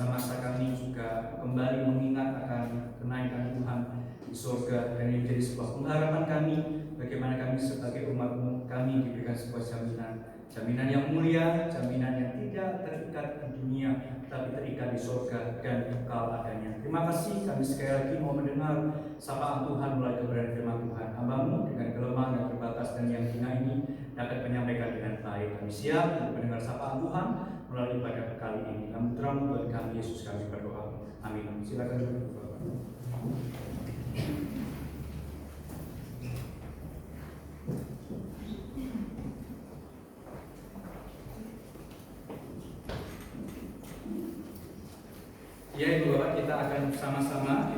masa-masa kami juga kembali mengingat akan kenaikan Tuhan di surga, dan ini menjadi sebuah pengharapan kami bagaimana kami sebagai umat-Mu kami diberikan sebuah jaminan yang mulia, jaminan yang tidak terikat di dunia tapi terikat di surga dan kekal adanya. Terima kasih, kami sekali lagi mau mendengar sapaan Tuhan melalui kebenaran firman Tuhan. Hamba-Mu dengan kelemahan yang terbatas dan yang hina ini dapat menyampaikan dengan baik. Kami siap untuk mendengar sapaan Tuhan melalui ibadah kali ini. Kami terang Tuhan kami Yesus, kami berdoa. Amin. Silakan Bapak. Ya Ibu Bapak, kita akan sama-sama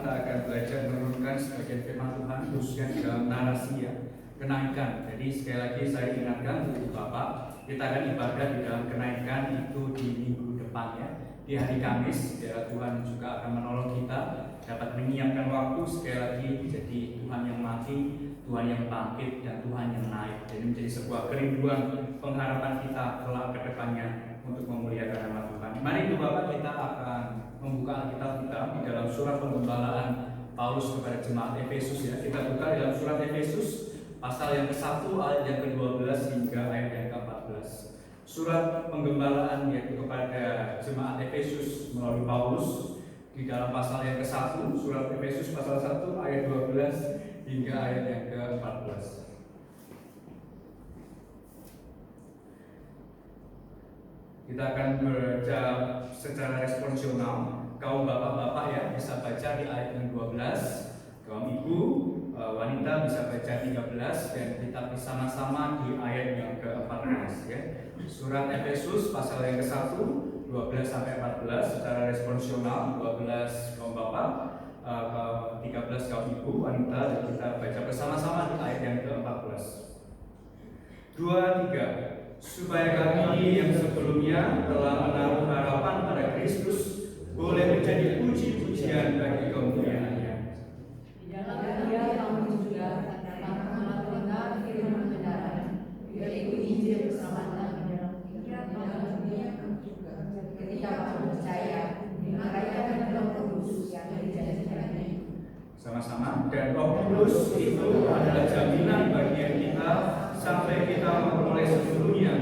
belajar merenungkan sebagian firman Tuhan khususnya di dalam narasi ya, kenaikan. Jadi sekali lagi saya ingatkan Ibu Bapak, kita akan ibadah di dalam kenaikan itu di minggu depan ya, di hari Kamis. Ya, Tuhan juga akan menolong kita dapat menyiapkan waktu sekali lagi jadi Tuhan yang mati, Tuhan yang bangkit, dan Tuhan yang naik. Jadi menjadi sebuah kerinduan pengharapan kita kelak ke depannya untuk memuliakan nama Tuhan. Mari Ibu Bapak, kita akan membuka Alkitab kita di dalam surat penggembalaan Paulus kepada jemaat Efesus ya. Kita buka dalam surat Efesus pasal yang ke-1 ayat yang ke-12 hingga ayat yang ke-14. Surat penggembalaan yaitu kepada jemaat Efesus melalui Paulus di dalam pasal yang ke-1, surat Efesus pasal 1 ayat 12 hingga ayat yang ke-14. Kita akan baca secara responsional. Kaum bapak-bapak ya bisa baca di ayat yang 12, kaum ibu, wanita bisa baca 13, dan kita bersama-sama di ayat yang ke-14 ya. Surat Efesus pasal yang ke-1 12 sampai 14 secara responsional, 12 kaum bapak, 13 kaum ibu, wanita, dan kita baca bersama-sama di ayat yang ke-14. 2, 3. Supaya kami yang sebelumnya telah menaruh harapan pada Kristus boleh menjadi puji-pujian bagi kemuliaan-Nya. Di dalam Dia kamu juga dapat mendengar firman kebenaran, yaitu Injil keselamatan. Di dalam Dia kamu juga ketika kamu percaya merayakan Roh Kudus yang dijanjikan. Sama-sama. Dan Roh Kudus itu adalah jaminan bagi kita sampai kita memperoleh sesungguhnya,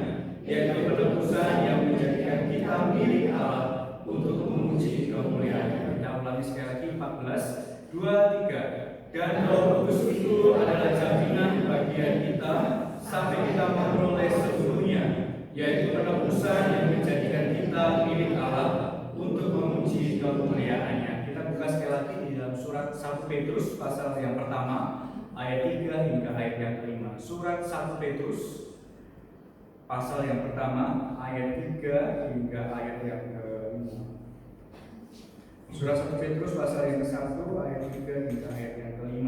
yaitu penebusan yang menjadikan kita milik Allah untuk memuji kemuliaan-Nya. Kita ulangi sekali lagi 14, 2, 3. Dan Roh Kudus itu adalah jaminan bagian kita sampai kita memperoleh sesungguhnya, yaitu penebusan yang menjadikan kita milik Allah untuk memuji kemuliaan-Nya. Kita buka sekali lagi di dalam surat 1 Petrus pasal yang pertama ayat 3 hingga ayat yang ke-5. Surat 1 Petrus pasal yang pertama ayat 3 hingga ayat yang ke-5. Surat 1 Petrus pasal yang ke-1 ayat 3 hingga ayat yang ke-5.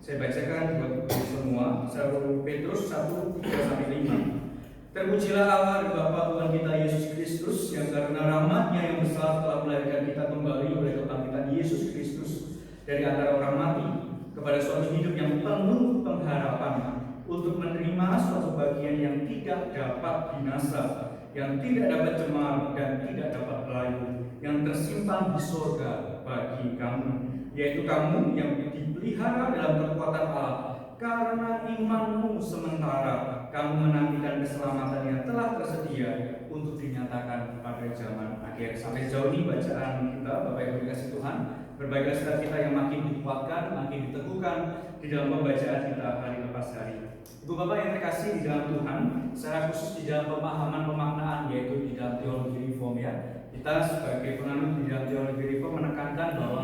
Saya bacakan buat ibu semua. 1 Petrus 1 3 sampai 5. Terpujilah Allah Bapa Tuhan kita Yesus Kristus, yang karena rahmat-Nya yang besar telah melahirkan kita kembali oleh kebangkitan Yesus Kristus dari antara orang mati kepada suatu hidup yang penuh pengharapan, untuk menerima suatu bagian yang tidak dapat binasa, yang tidak dapat cemar dan tidak dapat belayu, yang tersimpan di surga bagi kamu, yaitu kamu yang dipelihara dalam kekuatan Allah karena imanmu, sementara kamu menantikan keselamatan yang telah tersedia untuk dinyatakan pada zaman akhir. Sampai jauh ini bacaan kita, Bapak Ibu dikasih Tuhan. Berbagai setiap kita yang makin dikuatkan, makin diteguhkan di dalam pembacaan kita hari lepas hari. Ibu Bapak yang terkasih di dalam Tuhan, secara khusus di dalam pemahaman pemaknaan, yaitu di dalam teologi reform ya. Kita sebagai penganut di dalam teologi reform menekankan bahwa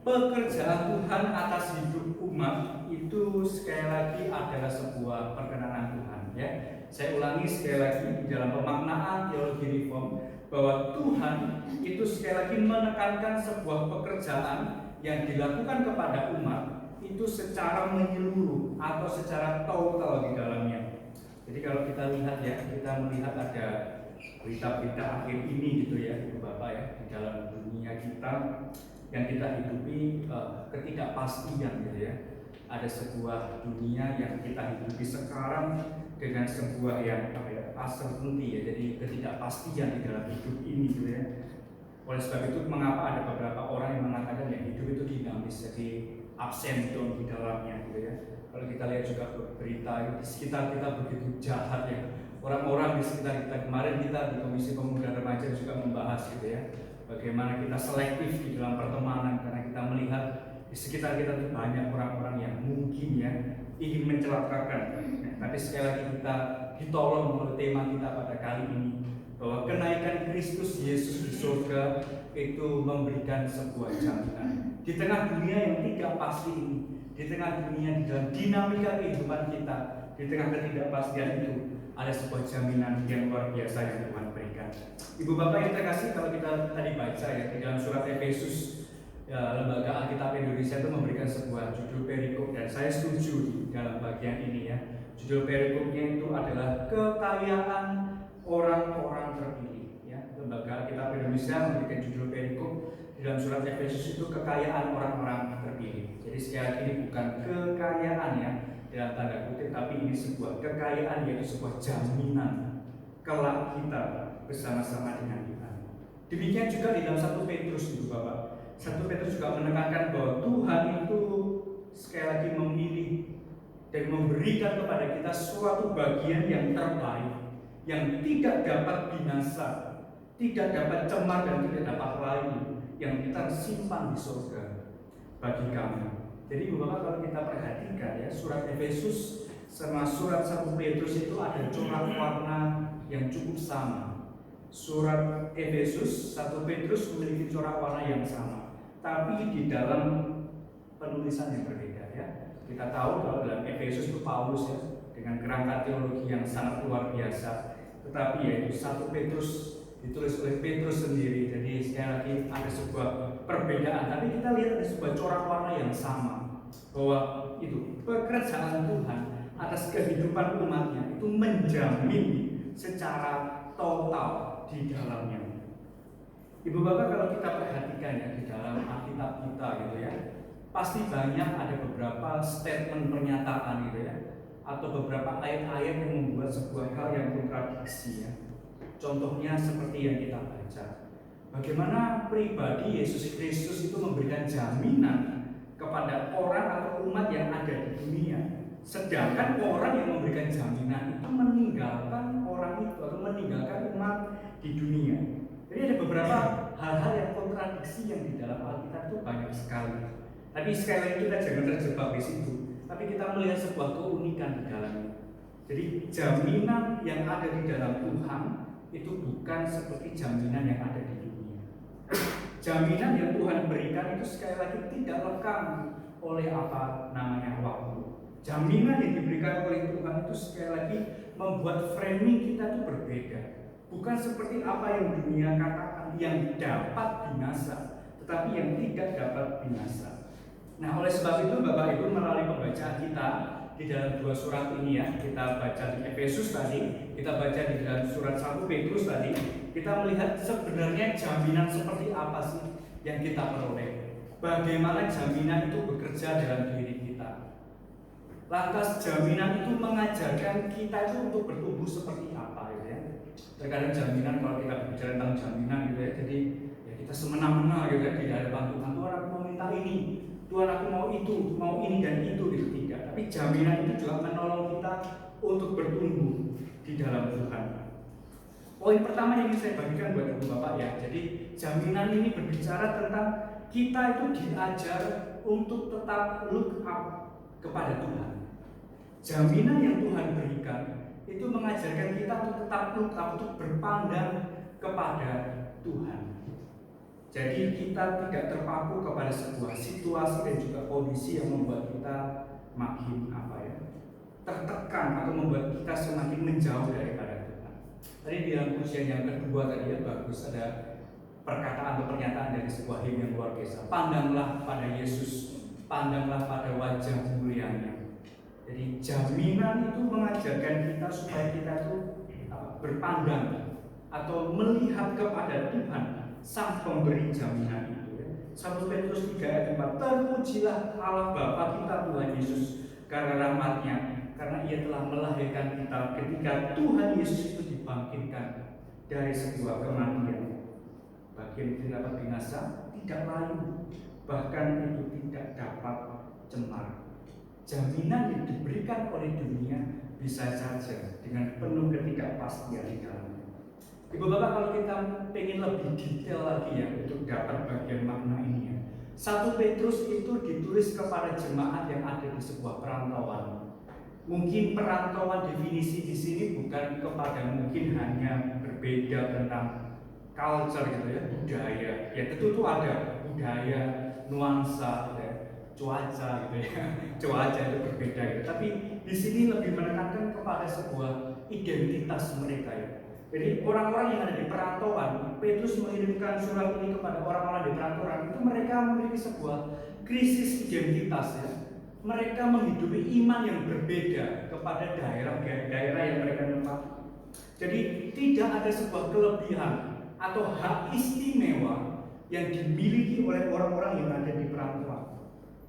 pekerjaan Tuhan atas hidup umat itu sekali lagi adalah sebuah perkenanan Tuhan ya. Saya ulangi sekali lagi di dalam pemaknaan teologi reform bahwa Tuhan itu sekali lagi menekankan sebuah pekerjaan yang dilakukan kepada umat itu secara menyeluruh atau secara total di dalamnya. Jadi kalau kita lihat ya, kita melihat ada berita-berita akhir ini gitu ya, Ibu Bapak ya, di dalam dunia kita yang kita hidupi ketidakpastian gitu ya. Ada sebuah dunia yang kita hidupi sekarang dengan sebuah yang uncertainty ya, jadi ketidakpastian di dalam hidup ini gitu ya. Oleh sebab itu, mengapa ada beberapa orang yang mengatakan ya hidup itu dinamis, jadi ups and down di dalamnya gitu ya. Kalau kita lihat juga berita di sekitar kita begitu jahat ya. Orang-orang di sekitar kita, kemarin kita di Komisi Pemuda Remaja juga membahas gitu ya, bagaimana kita selektif di dalam pertemanan, karena kita melihat di sekitar kita itu banyak orang-orang yang mungkin ya ingin mencelakakan. Tapi sekali lagi kita ditolong oleh tema kita pada kali ini, bahwa kenaikan Kristus Yesus di surga itu memberikan sebuah jaminan di tengah dunia yang tidak pasti ini, di tengah dunia di dalam dinamika kehidupan kita, di tengah ketidakpastian itu ada sebuah jaminan yang luar biasa yang Tuhan berikan. Ibu bapak yang terkasih, kalau kita tadi baca ya di dalam surat Efesus, ya, Lembaga Alkitab Indonesia itu memberikan sebuah judul perikop, dan saya setuju di dalam bagian ini ya. Judul perikopnya itu adalah kekayaan orang-orang terpilih ya. Lembaga Alkitab Indonesia memberikan judul perikop di dalam surat Efesus itu kekayaan orang-orang terpilih. Jadi sekali lagi ini bukan kekayaan ya dalam tanda kutip, tapi ini sebuah kekayaan, yaitu sebuah jaminan kelak kita bersama-sama dengan Tuhan. Demikian juga di dalam 1 Petrus itu Bapak. 1 Petrus juga menekankan bahwa Tuhan itu sekali lagi memilih dan memberikan kepada kita suatu bagian yang terbaik, yang tidak dapat binasa, tidak dapat cemar dan tidak dapat layu, yang kita simpan di surga bagi kami. Jadi Ibu Bapak, kalau kita perhatikan ya, surat Efesus sama surat 1 Petrus itu ada corak warna yang cukup sama. Surat Efesus, 1 Petrus memiliki corak warna yang sama, tapi di dalam penulisan yang berbeda ya. Kita tahu kalau dalam Efesus itu Paulus ya, dengan kerangka teologi yang sangat luar biasa. Tetapi yaitu 1 Petrus ditulis oleh Petrus sendiri. Jadi sekali lagi ada sebuah perbedaan, tapi kita lihat ada sebuah corak warna yang sama, bahwa itu pekerjaan Tuhan atas kehidupan umatnya itu menjamin secara total di dalamnya. Ibu bapak, kalau kita perhatikan ya di dalam Alkitab kita gitu ya, pasti banyak ada beberapa statement pernyataan gitu ya, atau beberapa ayat-ayat yang membuat sebuah hal yang kontradiksi ya. Contohnya seperti yang kita baca, bagaimana pribadi Yesus Kristus itu memberikan jaminan kepada orang atau umat yang ada di dunia, sedangkan orang yang memberikan jaminan itu meninggalkan orang itu atau meninggalkan umat di dunia. Jadi ada beberapa hal-hal yang kontradiksi yang di dalam Alkitab itu banyak sekali. Tapi sekali lagi kita jangan terjebak di situ, tapi kita melihat sebuah keunikan di dalamnya. Jadi jaminan yang ada di dalam Tuhan itu bukan seperti jaminan yang ada di dunia. Jaminan yang Tuhan berikan itu sekali lagi tidak lekang oleh apa namanya waktu. Jaminan yang diberikan oleh Tuhan itu sekali lagi membuat framing kita itu berbeda. Bukan seperti apa yang dunia katakan yang dapat binasa, tetapi yang tidak dapat binasa. Nah, oleh sebab itu Bapak Ibu, melalui pembacaan kita di dalam dua surat ini ya, kita baca di Efesus tadi, kita baca di dalam surat 1 Petrus tadi, kita melihat sebenarnya jaminan seperti apa sih yang kita peroleh. Bagaimana jaminan itu bekerja dalam diri kita. Lantas jaminan itu mengajarkan kita itu untuk bertumbuh seperti apa gitu ya. Terkadang jaminan, kalau kita bicara tentang jaminan gitu ya, jadi ya kita semena-mena gitu ya, tidak ada bantuan. Tuhan aku mau minta ini, Tuhan aku mau itu, mau ini dan itu gitu, tidak. Tapi jaminan itu juga menolong kita untuk bertumbuh di dalam Tuhan. Poin pertama yang ingin saya bagikan buat ibu bapak ya, jadi jaminan ini berbicara tentang kita itu diajar untuk tetap look up kepada Tuhan. Jaminan yang Tuhan berikan itu mengajarkan kita untuk tetap look up, untuk berpandang kepada Tuhan. Jadi kita tidak terpaku kepada sebuah situasi dan juga kondisi yang membuat kita makin tertekan atau membuat kita semakin menjauh daripada Tuhan. Tadi di dalam pujian yang kedua tadi ya, bagus ada perkataan atau pernyataan dari sebuah himne yang luar biasa. Pandanglah pada Yesus, pandanglah pada wajah mulianya. Jadi jaminan itu mengajarkan kita supaya kita itu berpandang atau melihat kepada Tuhan, Sang Pemberi jaminan itu ya. 1 Petrus 3 ayat 4, terpujilah Allah Bapa kita Tuhan Yesus karena rahmat-Nya, karena Ia telah melahirkan kita ketika Tuhan Yesus itu dibangkitkan dari sebuah kematian bagi bagian kita dapat binasa tidak layu, bahkan itu tidak dapat cemar. Jaminan yang diberikan oleh dunia bisa saja dengan penuh ketidakpastian di dalamnya. Ibu bapak, kalau kita pengen lebih detail lagi ya untuk dapat bagian makna ini ya, 1 Petrus itu ditulis kepada jemaat yang ada di sebuah perantauan. Mungkin perantauan definisi di sini bukan kepada mungkin hanya berbeda tentang culture gitu ya, budaya. Ya tentu itu ada budaya, nuansa, ya, cuaca gitu ya. Cuaca itu berbeda gitu. Tapi di sini lebih menekankan kepada sebuah identitas mereka ya. Jadi orang-orang yang ada di perantauan, Petrus mengirimkan surat ini kepada orang-orang di perantauan itu mereka memiliki sebuah krisis identitas ya. Mereka menghidupi iman yang berbeda kepada daerah yang mereka tempati. Jadi tidak ada sebuah kelebihan atau hak istimewa yang dimiliki oleh orang-orang yang ada di perantauan.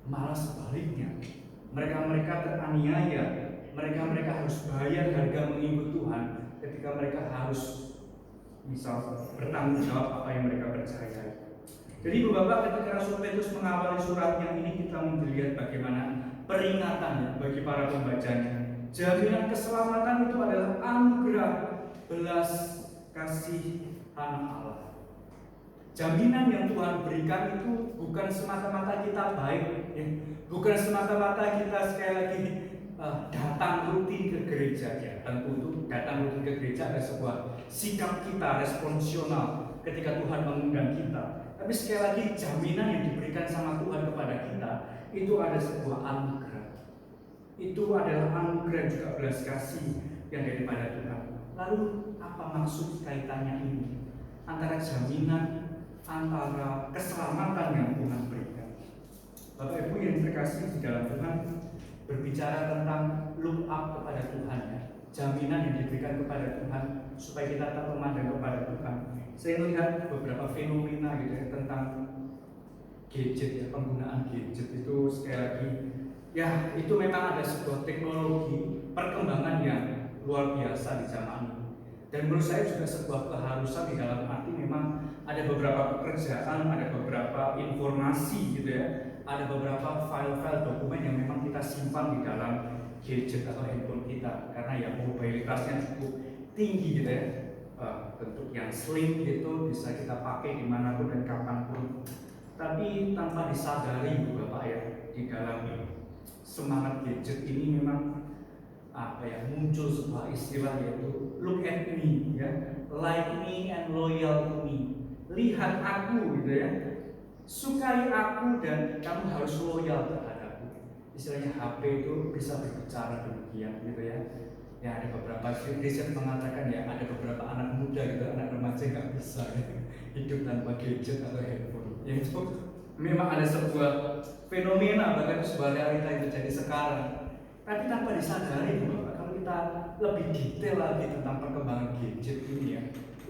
Malah sebaliknya, mereka teraniaya, mereka harus bayar harga mengikut Tuhan ketika mereka harus misal bertanggung jawab apa yang mereka percayai. Jadi Ibu Bapak, ketika Rasul Petrus mengawali suratnya ini, kita melihat bagaimana peringatannya bagi para pembacanya. Jaminan keselamatan itu adalah anugerah belas kasih anak Allah. Jaminan yang Tuhan berikan itu bukan semata-mata kita baik, ya. Bukan semata-mata kita sekali lagi datang rutin ke gereja ya. Tentu itu datang rutin ke gereja ada sebuah sikap kita responsional ketika Tuhan mengundang kita. Tapi sekali lagi jaminan yang diberikan sama Tuhan kepada kita itu ada sebuah anugerah. Itu adalah anugerah juga belas kasih yang daripada Tuhan. Lalu apa maksud kaitannya ini antara jaminan, antara keselamatan yang Tuhan berikan? Bapak Ibu yang terkasih di dalam Tuhan, berbicara tentang look up kepada Tuhan ya. Jaminan yang diberikan kepada Tuhan supaya kita tetap memandang kepada Tuhan. Saya melihat beberapa fenomena gitu ya tentang gadget ya, penggunaan gadget itu sekali lagi ya itu memang ada sebuah teknologi perkembangan yang luar biasa di zaman ini. Dan menurut saya juga sebuah keharusan di dalam arti memang ada beberapa pekerjaan, ada beberapa informasi gitu ya, ada beberapa file-file dokumen yang memang kita simpan di dalam gadget atau handphone kita karena ya mobilitasnya cukup tinggi gitu ya. Bentuk yang slim gitu bisa kita pakai dimanapun dan kapanpun. Tapi tanpa disadari Bapak ya, di dalam semangat gadget ini memang muncul sebuah istilah yaitu look at me ya, like me and loyal to me. Lihat aku gitu ya, sukai aku dan kamu harus loyal terhadapku. Istilahnya HP itu bisa berbicara demikian gitu ya. Ya ada beberapa riset mengatakan ya ada beberapa anak muda gitu, anak remaja nggak bisa ya, hidup tanpa gadget atau handphone. Yang itu memang ada sebuah fenomena bahkan sebuah realita yang terjadi sekarang. Tapi tanpa disadari Bapak, kalau kita lebih detail lagi tentang perkembangan gadget ini ya,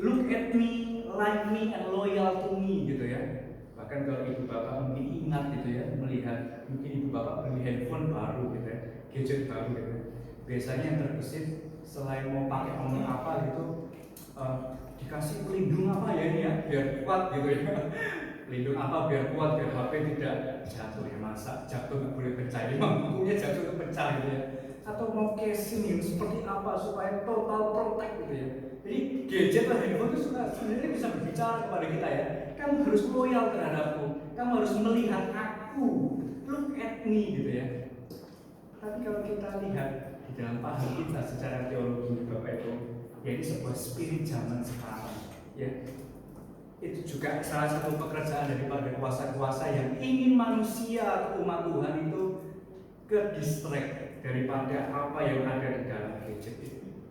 look at me, like me, and loyal to me gitu ya. Bahkan kalau Ibu Bapak mungkin ingat gitu ya, melihat mungkin Ibu Bapak beli handphone baru gitu ya, gadget baru gitu ya. Biasanya yang terbesit selain mau pakai nomor apa gitu, dikasih pelindung apa ya ini ya, biar kuat gitu ya. Pelindung apa biar kuat, biar HP tidak jatuh ya, masa jatuh nggak boleh pecah, memang bukunya jatuh itu pecah gitu ya. Atau mau casing yang seperti apa supaya total protect gitu ya. Jadi gadget atau handphone itu sebenarnya bisa berbicara kepada kita ya. Kamu harus loyal terhadapku, kamu harus melihat aku, look at me gitu ya. Tapi kalau kita lihat di dalam paham kita secara teologi Bapak Ibu, ya ini sebuah spirit zaman sekarang ya. Itu juga salah satu pekerjaan daripada kuasa-kuasa yang ingin manusia atau umat Tuhan itu ke distract daripada apa yang ada di dalam gadget itu.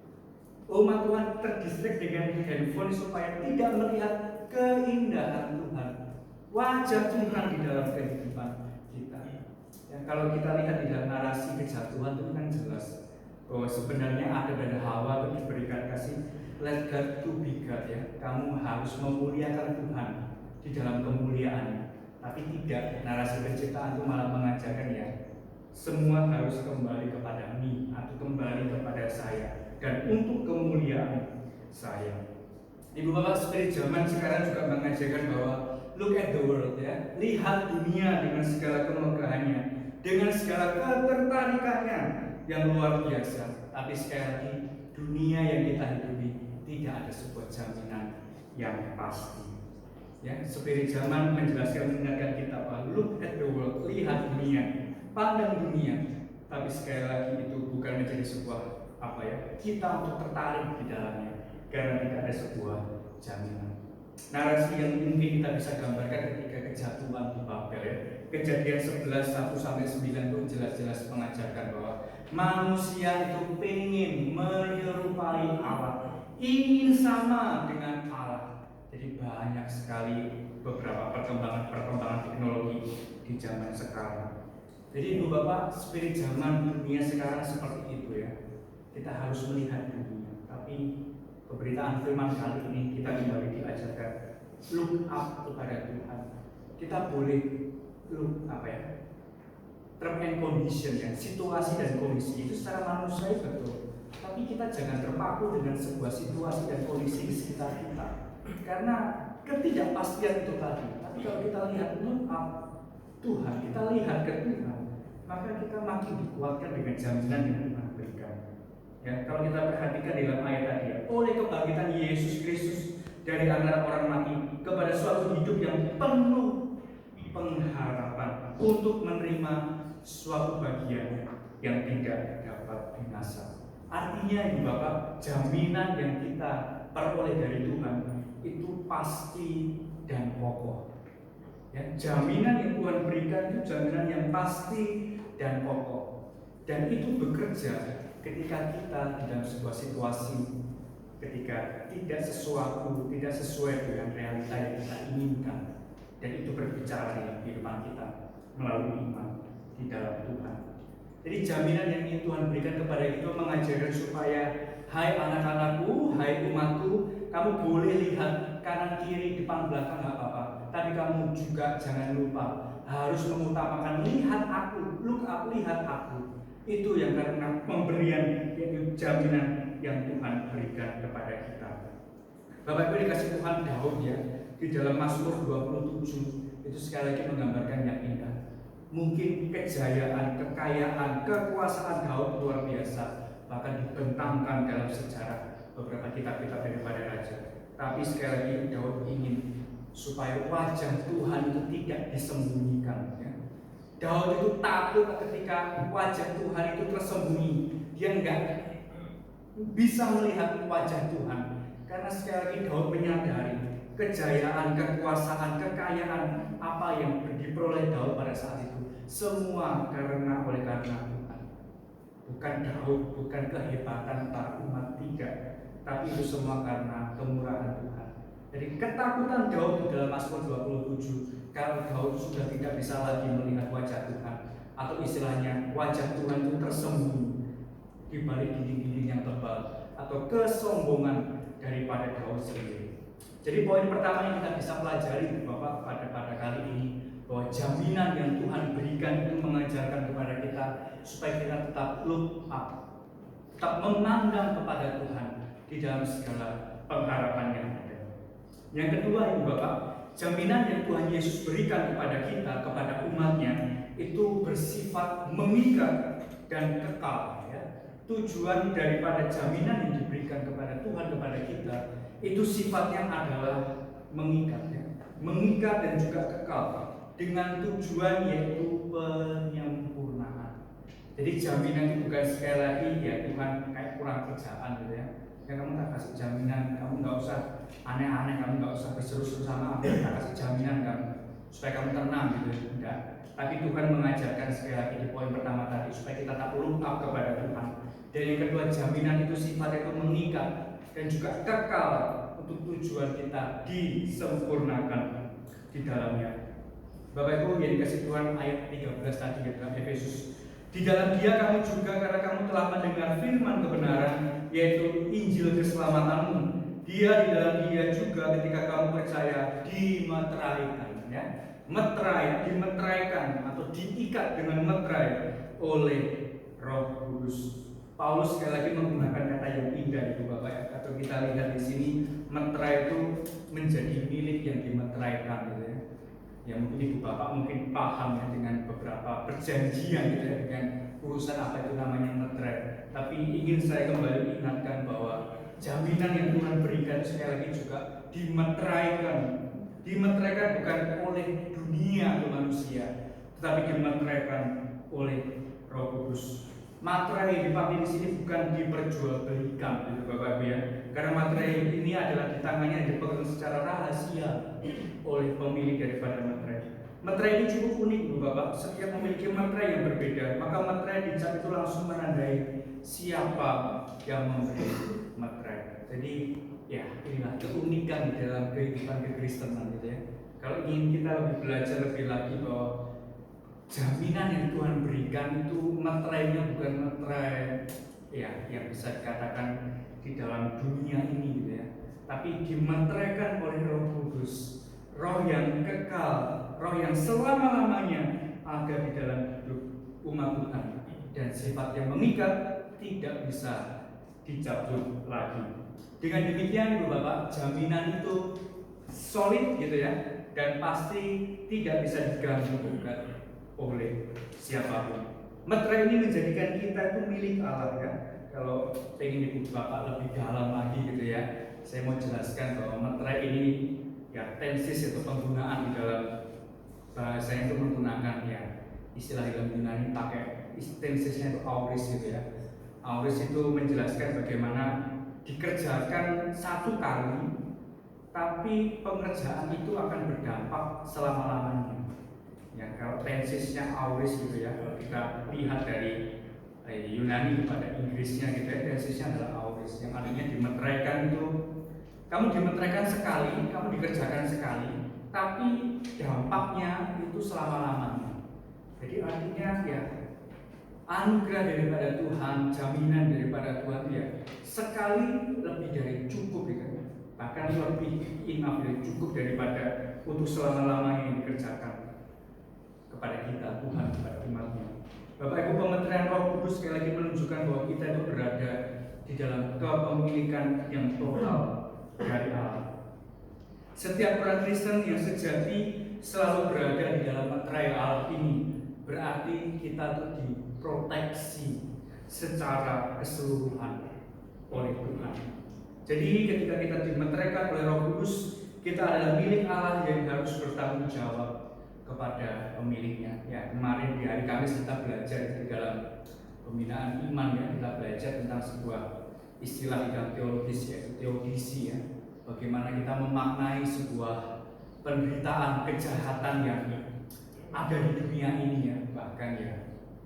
Umat Tuhan terdistract dengan handphone supaya tidak melihat keindahan Tuhan, wajah Tuhan di dalam kehidupan kita. Ya, kalau kita lihat di dalam narasi kejatuhan itu kan jelas bahwa sebenarnya Adam dan Hawa itu diberikan kasih let God to be God ya. Kamu harus memuliakan Tuhan di dalam kemuliaan. Tapi tidak, narasi penciptaan itu malah mengajarkan ya, semua harus kembali kepada me atau kembali kepada saya dan untuk kemuliaan saya. Ibu bapak, spirit zaman sekarang juga mengajarkan bahwa look at the world, ya, lihat dunia dengan segala kemegahannya, dengan segala ketertarikannya yang luar biasa. Tapi sekali lagi, dunia yang kita hidupi tidak ada sebuah jaminan yang pasti. Ya, spirit zaman menjelaskan, mengingatkan kita bahwa look at the world, lihat dunia, pandang dunia. Tapi sekali lagi itu bukan menjadi sebuah kita untuk tertarik di dalamnya, karena tidak ada sebuah jaminan. Narasi yang mungkin kita bisa gambarkan ketika kejatuhan di Babel, ya. Kejadian 11, 1-9 itu jelas-jelas mengajarkan bahwa manusia itu pengen menyerupai Allah, ingin sama dengan Allah. Jadi banyak sekali beberapa perkembangan teknologi di zaman sekarang. Jadi ibu bapak, spirit zaman dunia sekarang seperti itu, ya. Kita harus melihat dunia. Tapi pemberitaan firman kali ini kita kembali diajarkan look up kepada Tuhan. Kita boleh look term and condition, ya, situasi dan kondisi itu secara manusiawi betul. Tapi kita jangan terpaku dengan sebuah situasi dan kondisi di sekitar kita, karena ketidakpastian itu tadi. Tapi kalau kita lihat look up Tuhan, kita lihat ke Tuhan, maka kita makin dikuatkan dengan jaminan yang Tuhan berikan. Ya, kalau kita perhatikan dalam ayat tadi, ya, oleh kebangkitan Yesus Kristus dari antara orang mati kepada suatu hidup yang penuh pengharapan untuk menerima suatu bagian yang tidak dapat binasa. Artinya ibu bapak, jaminan yang kita peroleh dari Tuhan itu pasti dan kokoh. Ya, jaminan yang Tuhan berikan itu jaminan yang pasti dan kokoh, dan itu bekerja ketika kita di dalam sebuah situasi, ketika tidak sesuai dengan realita yang kita inginkan, dan itu berbicara dalam kehidupan kita melalui iman di dalam Tuhan. Jadi jaminan yang ingin Tuhan berikan kepada kita mengajarkan supaya hai anak-anakku, hai umatku, kamu boleh lihat kanan kiri depan belakang nggak apa-apa, tapi kamu juga jangan lupa harus mengutamakan lihat aku, look up, lihat aku. Itu yang karena pemberian, yaitu jaminan yang Tuhan berikan kepada kita. Bapak Ibu dikasih Tuhan, Daud, ya, di dalam Mazmur 27 itu sekali lagi menggambarkan yang indah. Mungkin kejayaan, kekayaan, kekuasaan Daud luar biasa, bahkan dibentangkan dalam sejarah beberapa kitab-kitab daripada raja. Tapi sekali lagi Daud ingin supaya wajah Tuhan itu tidak disembunyikan, ya. Daud itu takut ketika wajah Tuhan itu tersembunyi. Dia enggak bisa melihat wajah Tuhan, karena sekali lagi Daud menyadari kejayaan, kekuasaan, kekayaan apa yang diperoleh Daud pada saat itu semua oleh karena Tuhan. Bukan Daud, bukan kehebatan para umat, tidak, tapi itu semua karena kemurahan Tuhan. Jadi ketakutan Daud di dalam Mazmur 27, kalau Daud sudah tidak bisa lagi melihat wajah Tuhan, atau istilahnya wajah Tuhan itu tersembunyi di balik dinding-dinding yang tebal, atau kesombongan daripada Daud sendiri. Jadi poin pertama yang kita bisa pelajari Bapak pada kali ini, bahwa jaminan yang Tuhan berikan itu mengajarkan kepada kita supaya kita tetap look up, tetap memandang kepada Tuhan di dalam segala pengharapan yang ada. Yang kedua ibu bapak, jaminan yang Tuhan Yesus berikan kepada kita, kepada umatnya, itu bersifat mengikat dan kekal, ya. Tujuan daripada jaminan yang diberikan kepada Tuhan kepada kita itu sifatnya adalah mengikat, ya. Mengikat dan juga kekal, dengan tujuan yaitu penyempurnaan. Jadi jaminan itu bukan sekali lagi ya Tuhan kayak kurang kerjaan gitu, ya. Ya kamu tak kasih jaminan, kamu nggak usah aneh-aneh, kamu nggak usah berseru-seru sama aku, tak kasih jaminan kamu supaya kamu tenang gitu, enggak. Tapi Tuhan mengajarkan sekali lagi di poin pertama tadi supaya kita tak look up kepada Tuhan. Dan yang kedua, jaminan itu sifatnya itu mengikat dan juga kekal untuk tujuan kita disempurnakan di dalamnya. Bapak Ibu yang dikasih Tuhan, ayat 13 tadi ya, dalam Efesus, di dalam Dia kamu juga, karena kamu telah mendengar firman kebenaran, yaitu Injil keselamatanmu. Dia di dalam Dia juga ketika kamu percaya dimeteraikan, ya. Dimeteraikan atau diikat dengan meterai oleh Roh Kudus. Paulus sekali lagi menggunakan kata yang indah itu Bapak ya. Kalau kita lihat di sini, meterai itu menjadi milik yang dimeteraikan gitu ya. Ya mungkin Ibu Bapak mungkin paham ya dengan beberapa perjanjian gitu ya, dengan urusan apa itu namanya meterai. Tapi ingin saya kembali ingatkan bahwa jaminan yang Tuhan berikan sekali lagi juga dimeteraikan. Dimeteraikan bukan oleh dunia atau manusia, tetapi dimeteraikan oleh Roh Kudus. Materai dipakai di sini bukan diperjualbelikan, gitu Bapak Ibu ya. Karena materai ini adalah di tangannya yang dipegang secara rahasia oleh pemilik daripada materai. Materai ini cukup unik, Bu Bapak. Setiap memiliki materai yang berbeda, maka materai dicap itu langsung menandai siapa yang memberi materai. Jadi ya inilah keunikan di dalam kehidupan kekristenan gitu ya. Kalau ingin kita lebih belajar lebih lagi bahwa jaminan yang Tuhan berikan itu meterainya bukan meterai ya yang bisa dikatakan di dalam dunia ini gitu ya, tapi dimeteraikan oleh Roh Kudus, Roh yang kekal, Roh yang selama-lamanya ada di dalam hidup umat Tuhan, dan sifat yang mengikat tidak bisa dicabut lagi. Dengan demikian Ibu Bapak, jaminan itu solid gitu ya, dan pasti tidak bisa diganggu gugat oleh siapapun. Meterai ini menjadikan kita itu milik Allah ya. Kalau ingin Ibu Bapak lebih dalam lagi gitu ya, saya mau jelaskan bahwa meterai ini ya tensis itu penggunaan di dalam bahasa itu menggunakan ya istilah dalam Yunani pakai tensisnya itu auris gitu ya. Auris itu menjelaskan bagaimana dikerjakan satu kali, tapi pengerjaan itu akan berdampak selama-lamanya. Ya, kalau tensisnya auris gitu ya, kalau kita lihat dari Yunani kepada Inggrisnya gitu ya, tensisnya adalah auris, yang artinya dimeteraikan itu, kamu dimeteraikan sekali, kamu dikerjakan sekali, tapi dampaknya itu selama-lamanya. Jadi artinya ya anugerah daripada Tuhan, jaminan daripada Tuhan ya sekali lebih dari cukup gitu, bahkan lebih enough dari cukup daripada untuk selama-lamanya yang dikerjakan kepada kita, Tuhan, kepada umatnya. Bapak Ibu, pemeteraian Roh Kudus sekali lagi menunjukkan bahwa kita itu berada di dalam kepemilikan yang total dari Allah. Setiap orang Kristen yang sejati selalu berada di dalam meterai Allah ini, berarti kita itu diproteksi secara keseluruhan oleh Tuhan. Jadi ketika kita dimeteraikan oleh Roh Kudus, kita adalah milik Allah yang harus bertanggung jawab kepada pemiliknya. Ya, kemarin di hari Kamis kita belajar di dalam pembinaan iman ya, kita belajar tentang sebuah istilah di dalam teologis yaitu teodisi ya. Bagaimana kita memaknai sebuah penderitaan kejahatan yang ada di dunia ini ya. Bahkan ya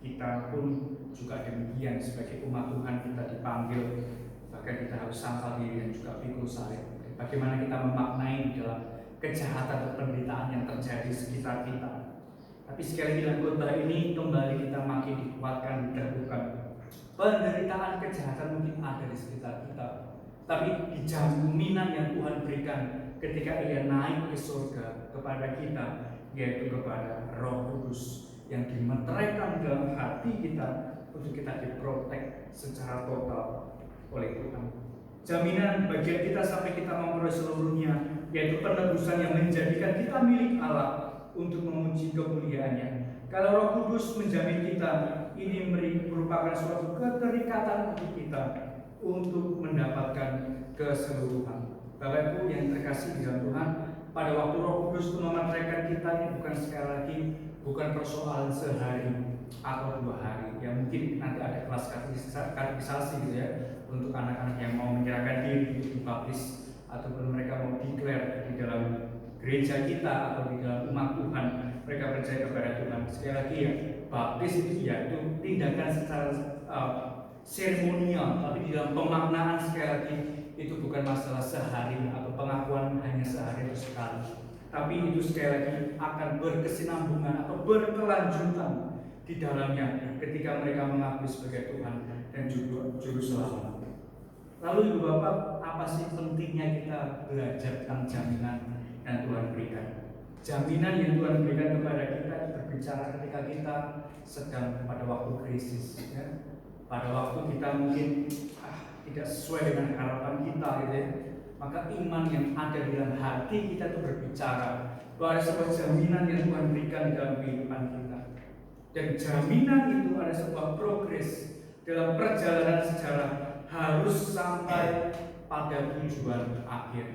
kita pun juga demikian sebagai umat Tuhan kita dipanggil, bahkan kita harus sangkal diri dan juga pikul salib. Bagaimana kita memaknai di dalam kejahatan atau penderitaan yang terjadi di sekitar kita. Tapi sekali lagi dalam khotbah ini kembali kita makin dikuatkan, diteguhkan. Penderitaan kejahatan mungkin ada di sekitar kita, tapi di jaminan yang Tuhan berikan ketika Ia naik ke surga kepada kita, yaitu kepada Roh Kudus yang dimeteraikan dalam hati kita untuk kita diprotek secara total oleh Tuhan. Jaminan bagian kita sampai kita memperoleh seluruhnya, yaitu penebusan yang menjadikan kita milik Allah untuk memuji kemuliaannya. Kalau Roh Kudus menjamin kita, ini merupakan suatu keterikatan untuk kita untuk mendapatkan keseluruhan. Bapak Ibu yang terkasih di dalam Tuhan, pada waktu Roh Kudus itu memeteraikan kita ini bukan sekali lagi bukan persoalan sehari atau 2 hari. Ya mungkin nanti ada kelas katekisasi gitu ya untuk anak-anak yang mau menyerahkan diri untuk dibaptis ataupun mereka mau declare di dalam gereja kita atau di dalam umat Tuhan, mereka percaya kepada Tuhan. Sekali lagi ya, baptis itu ya itu tindakan secara seremonial, tapi di dalam pemaknaan sekali lagi itu bukan masalah sehari atau pengakuan hanya sehari atau sekali, tapi itu sekali lagi akan berkesinambungan atau berkelanjutan di dalamnya ketika mereka mengakui sebagai Tuhan dan Juru Selamat. Lalu Ibu Bapak, apa sih pentingnya kita belajar tentang jaminan yang Tuhan berikan? Jaminan yang Tuhan berikan kepada kita berbicara ketika kita sedang pada waktu krisis ya. pada waktu kita mungkin tidak sesuai dengan harapan kita gitu ya, maka iman yang ada di dalam hati kita itu berbicara bahwa ada sebuah jaminan yang Tuhan berikan di dalam kehidupan kita. Dan jaminan itu ada sebuah progres dalam perjalanan sejarah harus sampai pada tujuan akhir.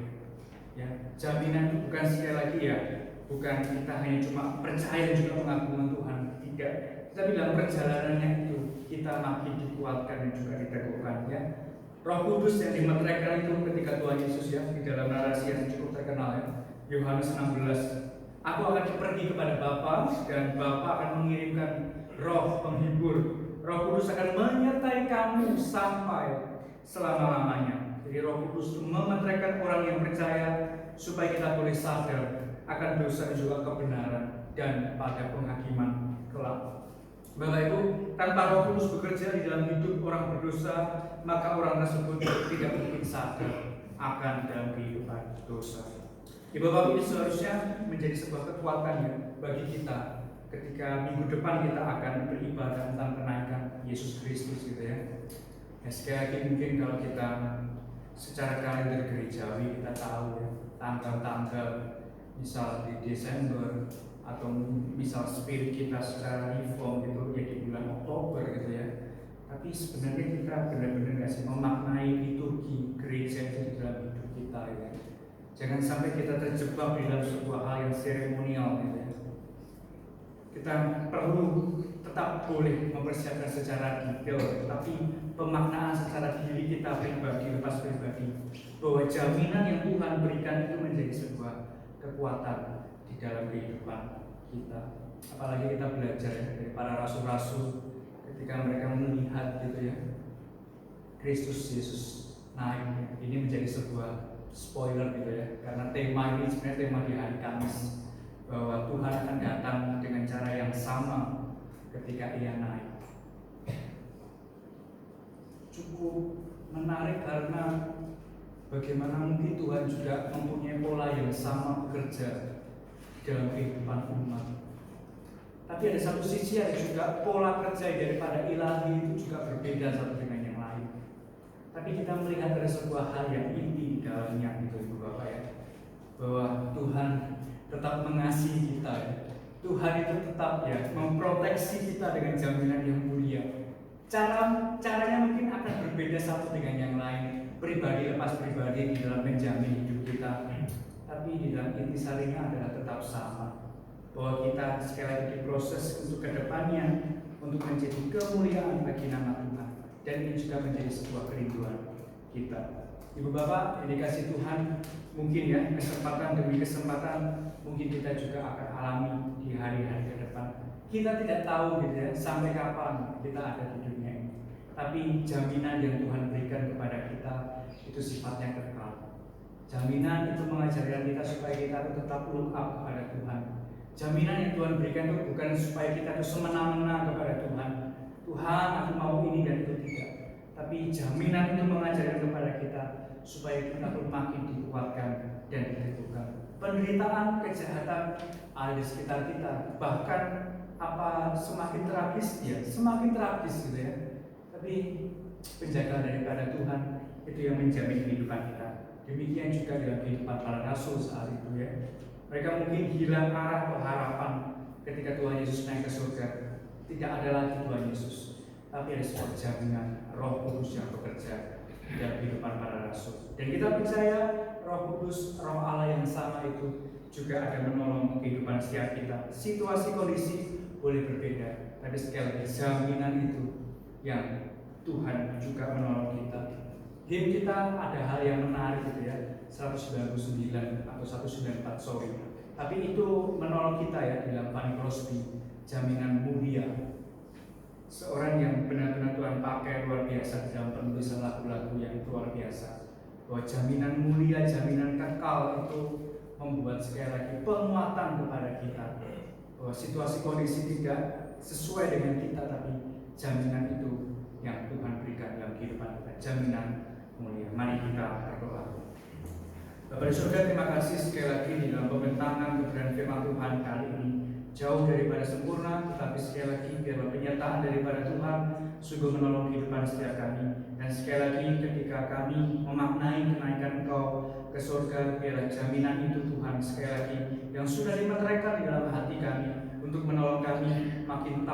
Ya, jaminan itu bukan sekali lagi ya, bukan kita hanya cuma percaya dan juga mengagungkan Tuhan, tidak. Tapi dalam perjalanannya itu kita makin dikuatkan dan juga diteguhkan ya. Roh Kudus yang dimeteraikan itu ketika Tuhan Yesus ya di dalam narasi yang cukup terkenal ya, Yohanes 16. Aku akan pergi kepada Bapa dan Bapa akan mengirimkan Roh Penghibur. Roh Kudus akan menyertai kamu sampai selama-lamanya. Jadi Roh Kudus memeteraikan orang yang percaya supaya kita boleh sadar akan dosa dan juga kebenaran dan pada penghakiman kelak. Bapak Ibu, tanpa Roh Kudus bekerja di dalam hidup orang berdosa, maka orang tersebut tidak mungkin sadar akan dalam kehidupan dosa. Ibu Bapak ini seharusnya menjadi sebuah kekuatan ya bagi kita ketika minggu depan kita akan beribadah tentang kenaikan Yesus Kristus gitu ya. Ya sekali lagi mungkin kalau kita secara kalender gerejawi kita tahu ya tanggal-tanggal misal di Desember atau misal spirit kita secara reform gitu ya di bulan Oktober gitu ya. Tapi sebenarnya kita benar-benar nggak sih memaknai liturgi gereja itu di dalam hidup kita ya. Jangan sampai kita terjebak di dalam sebuah hal yang seremonial gitu ya. Kita perlu tetap boleh mempersiapkan secara detail, tapi pemaknaan secara diri kita pribadi, lepas pribadi, bahwa jaminan yang Tuhan berikan itu menjadi sebuah kekuatan di dalam kehidupan kita. Apalagi kita belajar ya, dari para rasul-rasul ketika mereka melihat gitu ya Kristus Yesus naik, ini menjadi sebuah spoiler gitu ya, karena tema ini sebenarnya tema di hari Kamis, bahwa Tuhan akan datang dengan cara yang sama ketika Ia naik. Cukup menarik karena bagaimana mungkin Tuhan juga mempunyai pola yang sama bekerja dalam kehidupan umat. Tapi ada satu sisi ada juga pola kerja daripada ilahi itu juga berbeda satu dengan yang lain. Tapi kita melihat ada sebuah hal yang inti di dalamnya gitu Ibu Bapak ya, bahwa Tuhan tetap mengasihi kita ya. Tuhan itu tetap ya memproteksi kita dengan jaminan yang mulia. Caranya mungkin akan berbeda satu dengan yang lain, pribadi lepas pribadi di dalam menjamin hidup kita. Tapi di dalam intisarinya adalah tetap sama, bahwa kita sekali lagi diproses untuk kedepannya untuk menjadi kemuliaan bagi nama Tuhan. Dan ini juga menjadi sebuah kerinduan kita. Ibu Bapak, yang dikasih Tuhan, mungkin ya kesempatan demi kesempatan mungkin kita juga akan alami di hari-hari ke depan. Kita tidak tahu gitu ya sampai kapan kita ada di dunia ini. Tapi jaminan yang Tuhan berikan kepada kita itu sifatnya kekal. Jaminan itu mengajarkan kita supaya kita tetap look up kepada Tuhan. Jaminan yang Tuhan berikan itu bukan supaya kita itu semena-mena kepada Tuhan. Tuhan, aku mau ini dan itu tidak. Tapi jaminan itu mengajarkan kepada kita supaya kita pun makin dikuatkan dan diteguhkan. Penderitaan, kejahatan ada di sekitar kita, bahkan apa semakin tragis ya, semakin tragis gitu ya. Tapi penjagaan daripada Tuhan itu yang menjamin kehidupan kita. Demikian juga dalam kehidupan para rasul saat itu ya. Mereka mungkin hilang arah atau harapan ketika Tuhan Yesus naik ke surga. Tidak ada lagi Tuhan Yesus, tapi ada sebuah jaminan Roh Kudus yang bekerja dalam kehidupan para rasul. Dan kita percaya Roh Kudus, Roh Allah yang sama itu juga akan menolong kehidupan setiap kita. Situasi kondisi boleh berbeda, tapi sekali lagi jaminan itu yang Tuhan juga menolong kita. Him kita ada hal yang menarik gitu ya, 199 atau 194 sorry. Tapi itu menolong kita ya dalam Fanny Crosby, jaminan mulia. Seorang yang benar-benar Tuhan pakai luar biasa dalam penulisan lagu-lagu yang luar biasa. Bahwa jaminan mulia, jaminan kekal itu membuat sekali lagi penguatan kepada kita. Bahwa situasi kondisi tidak sesuai dengan kita, tapi jaminan itu yang Tuhan berikan dalam kehidupan kita, jaminan mulia. Mari kita berdoa. Bapak di surga, terima kasih sekali lagi di dalam pembentangan kebenaran firman Tuhan kali ini. jauh daripada sempurna, tetapi sekali lagi biarlah penyertaan daripada Tuhan sungguh menolong kehidupan setiap kami. Dan sekali lagi ketika kami memaknai kenaikan Engkau ke surga, biarlah jaminan itu Tuhan sekali lagi yang sudah dimeteraikan di dalam hati kami untuk menolong kami makin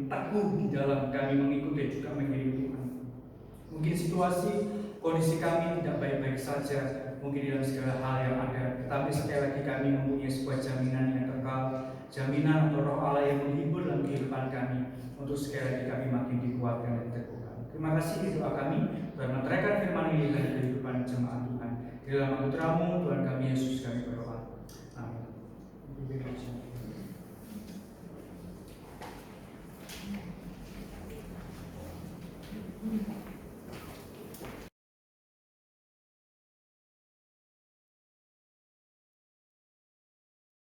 teguh di dalam kami mengikuti juga mengikuti Tuhan. Mungkin situasi kondisi kami tidak baik-baik saja, mungkin dalam segala hal yang ada, tetapi sekali lagi kami mempunyai sebuah jaminan yang kekal, jaminan untuk Roh Allah yang menghibur dalam kehidupan kami, untuk sekali lagi kami makin dikuatkan dan diteguhkan. Terima kasih di doa kami, Tuhan meteraikan firman ini dari kehidupan jemaat Tuhan. Di dalam nama Putramu Tuhan kami Yesus kami berdoa.